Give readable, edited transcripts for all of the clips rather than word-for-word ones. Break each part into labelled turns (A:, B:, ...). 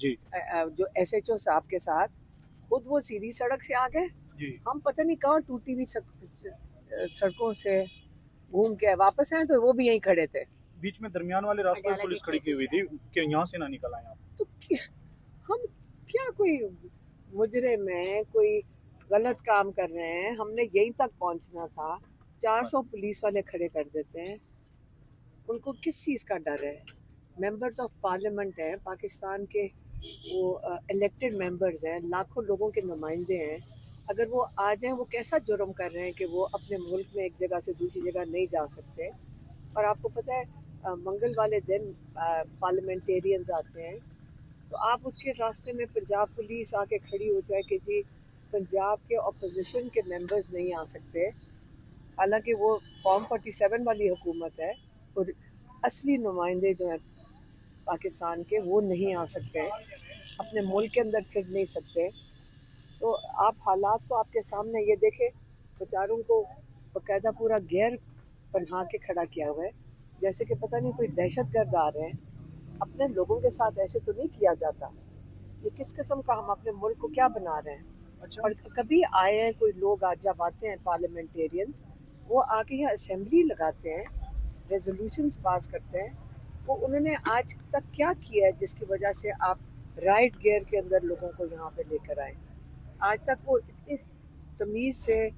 A: جی
B: جو SHO صاحب کے ساتھ خود وہ سیدھی سڑک سے آ گئے.
A: جی
B: ہم پتہ نہیں کہاں ٹوٹی ہوئی سڑکوں سے گھوم کے واپس آئے تو وہ بھی یہیں کھڑے تھے.
A: بیچ میں درمیان والے راستے پر پولیس کھڑی کی ہوئی تھی کہ یہاں سے نہ نکل آئے آپ.
B: تو ہم کیا کوئی مجرم ہیں، کوئی غلط کام کر رہے ہیں؟ ہم نے یہیں تک پہنچنا تھا. 400 پولیس والے کھڑے کر دیتے ہیں. ان کو کس چیز کا ڈر ہے؟ ممبرز آف پارلیمنٹ ہیں پاکستان کے، وہ الیکٹڈ ممبرز ہیں، لاکھوں لوگوں کے نمائندے ہیں. اگر وہ آ جائیں، وہ کیسا جرم کر رہے ہیں کہ وہ اپنے ملک میں ایک جگہ سے دوسری جگہ نہیں جا سکتے؟ اور آپ کو پتہ ہے منگل والے دن پارلیمنٹیرینز آتے ہیں، تو آپ اس کے راستے میں پنجاب پولیس آ کے کھڑی ہو جائے کہ جی پنجاب کے اپوزیشن کے ممبرز نہیں آ سکتے، حالانکہ وہ فارم 47 والی حکومت ہے اور اصلی نمائندے جو ہیں پاکستان کے وہ نہیں آ سکتے، اپنے ملک کے اندر پھر نہیں سکتے. تو آپ حالات تو آپ کے سامنے یہ دیکھیں، بیچاروں کو باقاعدہ پورا غیر پناہ کے کھڑا کیا ہوا ہے، جیسے کہ پتہ نہیں کوئی دہشت گرد آ رہے ہیں. اپنے لوگوں کے ساتھ ایسے تو نہیں کیا جاتا. یہ کس قسم کا ہم اپنے ملک کو کیا بنا رہے ہیں؟ اور کبھی آئے ہیں کوئی لوگ جب آتے ہیں پارلیمنٹیرینز، وہ آ کے یہاں اسمبلی لگاتے ہیں، ریزولوشنز پاس کرتے ہیں. وہ انہوں نے آج تک کیا کیا ہے جس کی وجہ سے آپ رائٹ گیئر کے اندر لوگوں کو یہاں پہ لے کر آئیں؟ آج تک وہ اتنی تمیز سے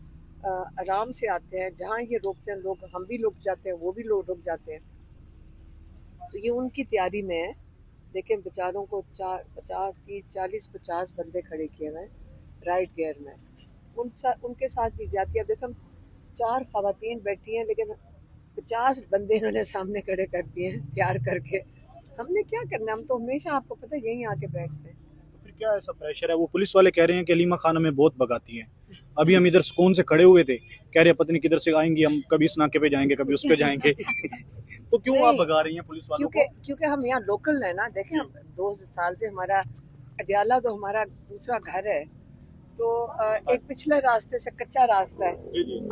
B: آرام سے آتے ہیں، جہاں یہ روکتے ہیں لوگ، ہم بھی رک جاتے ہیں، وہ بھی لوگ رک جاتے ہیں. تو یہ ان کی تیاری میں ہے. لیکن بیچاروں کو 50 30 40 50 بندے کھڑے کیے ہوئے ہیں رائٹ گیئر میں. ان کے ساتھ بھی زیادتی. اب دیکھو 4 خواتین بیٹھی ہیں لیکن 50 بندے انہوں نے سامنے کھڑے کر دیے ہیں تیار کر کے. ہم نے کیا کرنا؟ ہم تو ہمیشہ آپ کو پتہ یہیں آ کے بیٹھتے ہیں.
A: پھر کیا ایسا پریشر ہے؟ وہ پولیس والے کہہ رہے ہیں کہ علیمہ خان ہمیں بہت بگاتی ہیں. ابھی ہم ادھر سکون سے کھڑے ہوئے تھے، کہہ رہے پتہ نہیں کدھر سے آئیں گی، ہم کبھی اس ناکے پہ جائیں گے، کبھی اس پہ جائیں گے. تو کیوں آپ بگا رہی ہیں پولیس والوں کو؟
B: کیونکہ ہم یہاں لوکل ہیں نا. دیکھیں ہم 2 سال سے ہمارا اڈیالہ تو ہمارا دوسرا گھر ہے، تو ایک پچھلے راستے سے کچا راستہ ہے.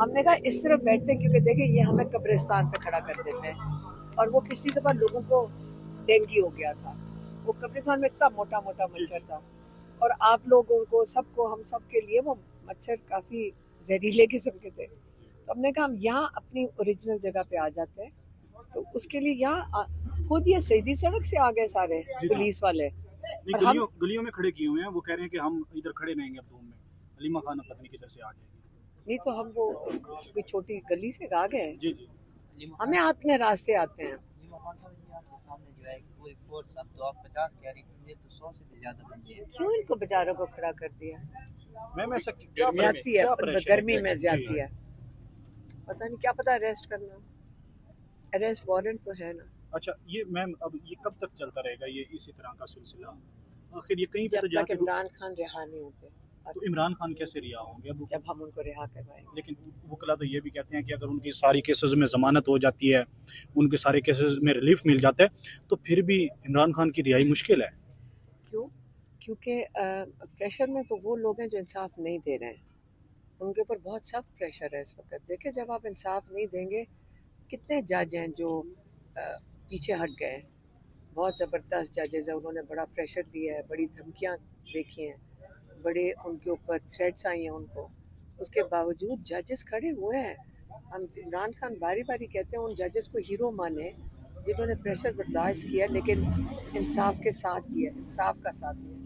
B: ہم نے کہا اس طرف بیٹھتے ہیں کیونکہ دیکھیں یہ ہمیں قبرستان پہ کھڑا کر دیتے ہیں. اور وہ پچھلی دفعہ لوگوں کو ڈینگی ہو گیا تھا، وہ قبرستان میں اتنا موٹا موٹا مچھر تھا، اور آپ لوگوں کو سب کو، ہم سب کے لیے وہ مچھر کافی زہریلے قسم کے تھے. تو ہم نے کہا ہم یہاں اپنی اوریجنل جگہ پہ آ جاتے ہیں. تو اس کے لیے یہاں خود یہ سیدھی سڑک سے آ گئے سارے پولیس والے.
A: گلیوں میں کھڑے کیے ہوئے ہیں، وہ کہہ رہے ہیں کہ ہم ادھر کھڑے رہیں گے اب روم میں، علیمہ خان پتہ نہیں کدھر سے آ جائے گی.
B: نہیں تو ہم وہ کوئی چھوٹی گلی سے آ گئے ہیں.
A: جی
B: ہمیں اپنے راستے آتے ہیں. کیوں ان کو بیچاروں کو کھڑا کر دیا؟
A: میم ایسا کیا
B: زیادتی ہے، گرمی میں زیادتی ہے. پتہ نہیں کیا پتہ اریسٹ کرنا، اریسٹ وارنٹ تو ہے نا.
A: اچھا یہ میم اب یہ کب تک چلتا رہے گا یہ اسی طرح کا سلسلہ؟ آخر یہ کہیں پہ تو
B: جب
A: جا
B: تک
A: کے
B: عمران خان رہا نہیں ہوتے.
A: تو عمران خان کیسے رہا ہوں گے اب؟
B: جب ہم ان کو رہا کروائیں گے.
A: لیکن وکلا تو یہ بھی کہتے ہیں کہ اگر ان کی ساری کیسز میں ضمانت ہو جاتی ہے، ان کے سارے کیسز میں ریلیف مل جاتا ہے، تو پھر بھی عمران خان کی رہائی مشکل ہے.
B: کیوں؟ کیونکہ پریشر میں تو وہ لوگ ہیں جو انصاف نہیں دے رہے ہیں، ان کے اوپر بہت سخت پریشر ہے اس وقت. دیکھیں جب آپ انصاف نہیں دیں گے، کتنے جج ہیں جو پیچھے ہٹ گئے. بہت زبردست ججز ہیں، انہوں نے بڑا پریشر دیا ہے، بڑی دھمکیاں دیکھی ہیں، بڑے ان کے اوپر تھریٹس آئی ہیں ان کو. اس کے باوجود ججز کھڑے ہوئے ہیں. ہم عمران خان باری باری کہتے ہیں ان ججز کو ہیرو مانے جنہوں نے پریشر برداشت کیا لیکن انصاف کے ساتھ دیا، انصاف کا ساتھ دیا.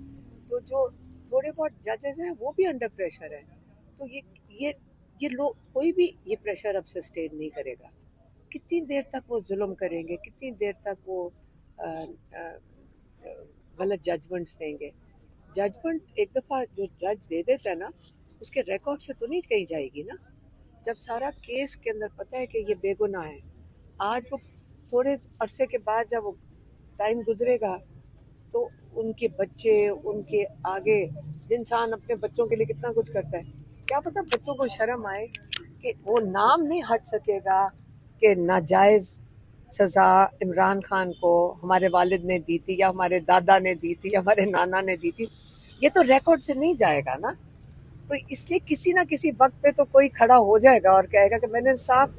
B: تو جو تھوڑے بہت ججز ہیں وہ بھی انڈر پریشر ہیں. تو یہ لوگ کوئی بھی یہ پریشر اب سسٹین نہیں کرے گا. کتنی دیر تک وہ ظلم کریں گے، کتنی دیر تک وہ غلط ججمنٹس دیں گے. ججمنٹ ایک دفعہ جو جج دے دیتا ہے نا، اس کے ریکارڈ سے تو نہیں کہیں جائے گی نا. جب سارا کیس کے اندر پتہ ہے کہ یہ بے گناہ ہے، آج وہ تھوڑے عرصے کے بعد جب وہ ٹائم گزرے گا تو ان کے بچے، ان کے آگے انسان اپنے بچوں کے لیے کتنا کچھ کرتا ہے. کیا پتہ بچوں کو شرم آئے کہ وہ نام نہیں ہٹ سکے گا کہ ناجائز سزا عمران خان کو ہمارے والد نے دی تھی یا ہمارے دادا نے دی تھی یا ہمارے نانا نے دی تھی. یہ تو ریکارڈ سے نہیں جائے گا نا. تو اس لیے کسی نہ کسی وقت پہ تو کوئی کھڑا ہو جائے گا اور کہے گا کہ میں نے انصاف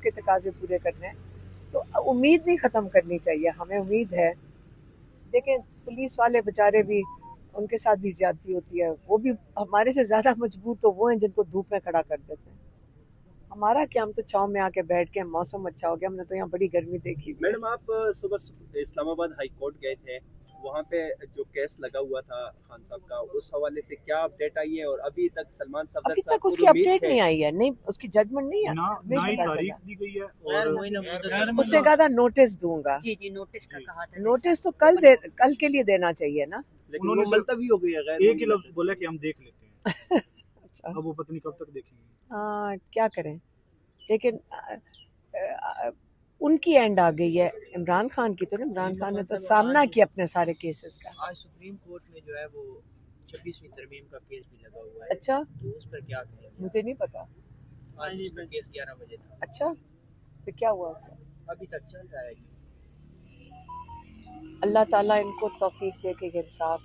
B: کے تقاضے پورے کرنے ہیں. تو امید نہیں ختم کرنی چاہیے. ہمیں امید ہے دیکھیں پولیس والے بیچارے بھی ان کے ساتھ بھی زیادتی ہوتی ہے, وہ بھی ہمارے سے زیادہ مجبور تو وہ ہیں جن کو دھوپ میں کھڑا کر دیتے ہیں. ہمارا کیا, ہم تو چھاؤں میں آ کے بیٹھ کے, موسم اچھا ہو گیا, ہم نے تو یہاں بڑی گرمی دیکھی ہوئی ہے.
C: میڈم آپ صبح اسلام آباد ہائی کورٹ گئے تھے, وہاں پہ جو کیس لگا ہوا تھا خان صاحب کا, اس حوالے سے کیا اپڈیٹ آئی ہے؟ اور ابھی تک سلمان صفدر
B: ابھی
C: صاحب
B: تک اس کی
C: پوری امید
B: اپڈیٹ
C: تھے.
B: نہیں آئی ہے, نہیں اس کی ججمنٹ نہیں
A: نہ
B: ہے,
A: ہی
B: نہیں پتا
A: تاریخ
B: چلا.
A: دی گئی ہے اور
B: اس نے کہا تھا نوٹس دوں گا,
D: جی نوٹس کا کہا تھا.
B: نوٹس تو کل کے لیے دینا چاہیے نا.
C: لیکن
A: انہوں
C: وہ
A: نے
C: ملتوی ہو گئی ہے, غیر
A: ایک ہی لفظ بولا کہ ہم دیکھ لیتے ہیں.
B: اچھا,
A: اب وہ پتہ نہیں کب تک دیکھیں گے.
B: ہاں کیا کریں, لیکن ان کی اینڈ آ گئی ہے, عمران خان کی تو. عمران خان نے تو سامنا کیا اپنے سارے کیسز کا.
D: آج سپریم کورٹ میں جو ہے وہ 26ویں ترمیم کا کیس بھی لگا ہوا ہے,
B: اچھا,
D: تو اس پر کیا کہیں گے؟
B: مجھے نہیں پتا.
D: آج اس کا کیس 11 بجے تھا.
B: اچھا, پھر کیا ہوا اس کا؟
D: ابھی تک چل رہا ہے.
B: اللہ تعالیٰ ان کو توفیق دے کہ انصاف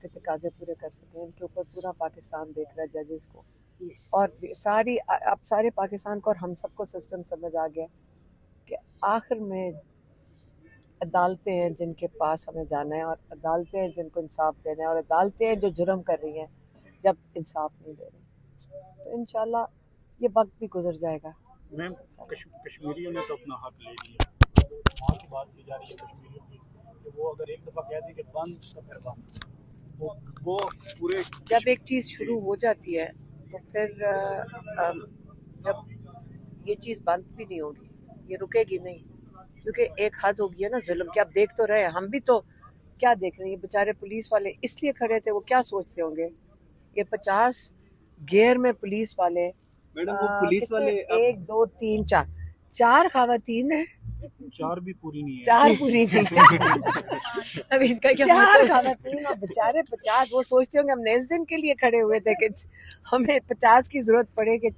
B: کے تقاضے پورے کر سکیں. ان کے اوپر پورا پاکستان دیکھ رہا ہے, ججز کو اور ساری, اب سارے پاکستان کو اور ہم سب کو سسٹم سمجھ آ گیا کہ آخر میں عدالتیں ہیں جن کے پاس ہمیں جانا ہے, اور عدالتیں ہیں جن کو انصاف دینا ہے, اور عدالتیں ہیں جو جرم کر رہی ہیں جب انصاف نہیں دے رہی. تو انشاءاللہ یہ وقت بھی گزر جائے گا.
A: میم کشمیریوں نے تو اپنا حق لے لیا. وہاں کی بات کی جا رہی ہے کشمیریوں کی کہ وہ اگر ایک دفعہ کہہ دیں کہ بند تو پھر بند. وہ پورے
B: جب ایک چیز شروع ہو جاتی ہے تو پھر جب یہ چیز بند بھی نہیں ہوگی, یہ رکے گی نہیں, کیونکہ ایک حد ہوگی ہے نا ظلم کی. آپ دیکھ تو رہے ہیں, ہم بھی تو کیا دیکھ رہے ہیں. یہ بیچارے پولیس والے اس لیے کھڑے تھے, وہ کیا سوچتے ہوں گے. یہ 50 گیئر میں پولیس والے,
C: میڈم وہ پولیس
B: کتنے,
C: والے اب
B: 1 2 3 4 خواتین ہیں,
A: 4 بھی پوری نہیں ہے.
B: 4 پوری نہیں.
D: اب اس کا کیا
B: 4 خواتین اور بیچارے 50. وہ سوچتے ہوں گے ہم نے اس دن کے لیے کھڑے ہوئے تھے کہ ہمیں 50 کی ضرورت پڑے, کہ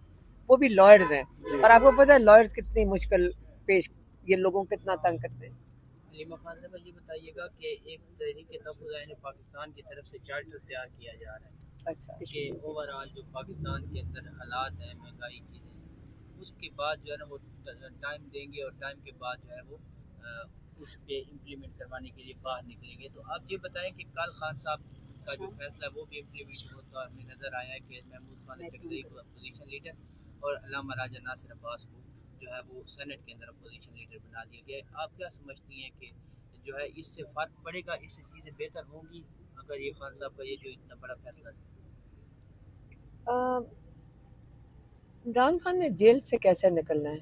B: وہ بھی لائرز ہیں. اور آپ کو پتہ ہے لائرز کتنی مشکل پیش, یہ لوگوں کو کتنا تنگ کرتے ہیں.
D: علیمہ خان صاحب یہ بتائیے گا کہ ایک تحریک تحفظ پاکستان کی طرف سے چارٹر تیار کیا جا رہا ہے
B: اچھا,
D: کہ اوور آل جو پاکستان کے اندر حالات ہیں, مہنگائی چیزیں, اس کے بعد جو ہے نا وہ ٹائم دیں گے, اور ٹائم کے بعد جو ہے وہ اس پہ امپلیمنٹ کروانے کے لیے باہر نکلیں گے. تو آپ یہ بتائیں کہ کل خان صاحب کا جو فیصلہ ہے وہ بھی امپلیمنٹ ہوتا ہمیں نظر آیا ہے کہ محمود خان چکردئی کو اپوزیشن لیڈر اور علامہ راجہ ناصر عباس کو جو ہے وہ سینٹ کے اندر اپوزیشن لیڈر بنا دیا گیا. آپ کیا سمجھتی ہیں کہ جو ہے اس سے فرق پڑے گا, اس سے چیزیں بہتر ہوں گی اگر یہ خان صاحب کا یہ جو اتنا بڑا فیصلہ ہے؟
B: عمران خان نے جیل سے کیسے نکلنا ہے؟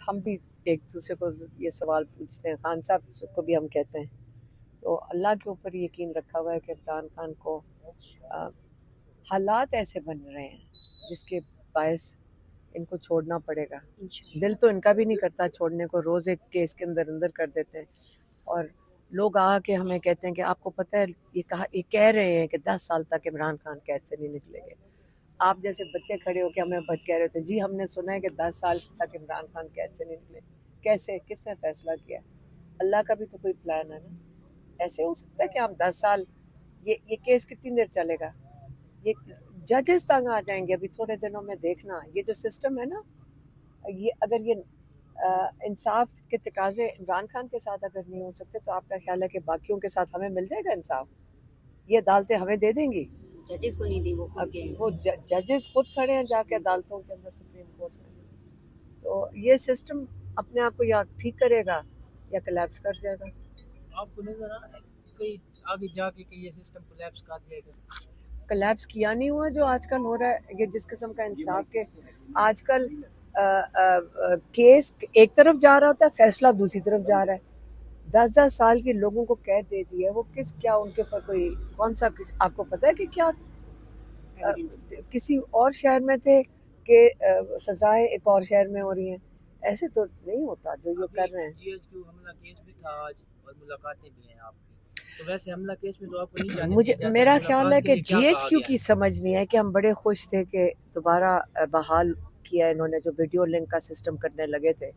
B: ہم بھی ایک دوسرے کو یہ سوال پوچھتے ہیں, خان صاحب کو بھی ہم کہتے ہیں. تو اللہ کے اوپر یقین رکھا ہوا ہے کہ عمران خان کو حالات ایسے بن رہے ہیں جس کے باعث ان کو چھوڑنا پڑے گا. دل تو ان کا بھی نہیں کرتا چھوڑنے کو, روز ایک کیس کے اندر کر دیتے ہیں. اور لوگ آ کے ہمیں کہتے ہیں کہ آپ کو پتہ ہے یہ کہہ رہے ہیں کہ 10 سال تک عمران خان قید سے نہیں نکلیں گے. آپ جیسے بچے کھڑے ہو کے ہمیں بات کہہ رہے تھے, جی ہم نے سنا ہے کہ 10 سال تک عمران خان قید سے نہیں نکلے. کیسے, کس نے فیصلہ کیا؟ اللہ کا بھی تو کوئی پلان ہے نا. ایسے ہو سکتا ہے کہ ہم 10 سال, یہ کیس کتنی دیر چلے گا؟ یہ ججز تنگ آ جائیں گے ابھی تھوڑے دنوں میں. دیکھنا یہ جو سسٹم ہے نا, یہ اگر یہ انصاف کے تقاضے عمران خان کے ساتھ اگر نہیں ہو سکتے, تو آپ کا خیال ہے کہ باقیوں کے ساتھ ہمیں مل جائے گا انصاف؟ یہ عدالتیں ہمیں دے دیں گی؟
D: ججز کو نہیں دی,
B: وہ ججز خود کھڑے ہیں جا کے عدالتوں کے اندر, سپریم کورٹ میں. تو یہ سسٹم اپنے آپ کو یا ٹھیک کرے گا یا کلیپس کر جائے گا.
D: آپ کو نظر آ رہا ہے کوئی آگے جا کے کہ یہ سسٹم کولیپس کر جائے گا؟
B: کلیپس کیا نہیں ہوا جو آج کل ہو رہا ہے. یہ جس قسم کا انصاف کے آج کل کیس ایک طرف جا رہا ہوتا ہے, فیصلہ دوسری طرف جا رہا ہے. 10 سال کے لوگوں کو قید دے دی ہے. وہ کیا ان کے اوپر کوئی کون سا, آپ کو پتہ ہے کہ کیا کسی اور شہر میں تھے کہ سزائیں ایک اور شہر میں ہو رہی ہیں؟ ایسے تو نہیں ہوتا جو یہ کر رہے ہیں.
D: جی ایچ کیو حملہ کیس بھی تھا آج, اور ملاقاتیں بھی ہیں آپ کی, تو ویسے حملہ کیس میں تو آپ کو نہیں جانے
B: مجھے
D: دیا جاتا.
B: میرا خیال ہے
D: ملاقات کے
B: کہ
D: لیے کیا
B: جی ایچ
D: کہا
B: کیو
D: گیا
B: کی سمجھ نہیں ہے کہ ہم بڑے خوش تھے کہ دوبارہ بحال کیا انہوں نے, جو ویڈیو لنک کا سسٹم کرنے لگے تھے.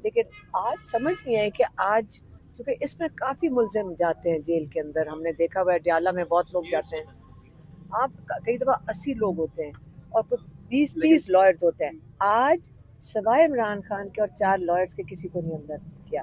B: لیکن آج سمجھ نہیں ہے کہ آج, کیونکہ اس میں کافی ملزم جاتے ہیں جیل کے اندر. ہم نے دیکھا ہوا ہے ڈیالہ میں بہت لوگ جاتے ہیں. آپ کئی دفعہ 80 لوگ ہوتے ہیں اور کچھ 20-30 لائرز ہوتے ہیں. آج سوائے عمران خان کے اور 4 لائرز کے کسی کو نہیں اندر کیا.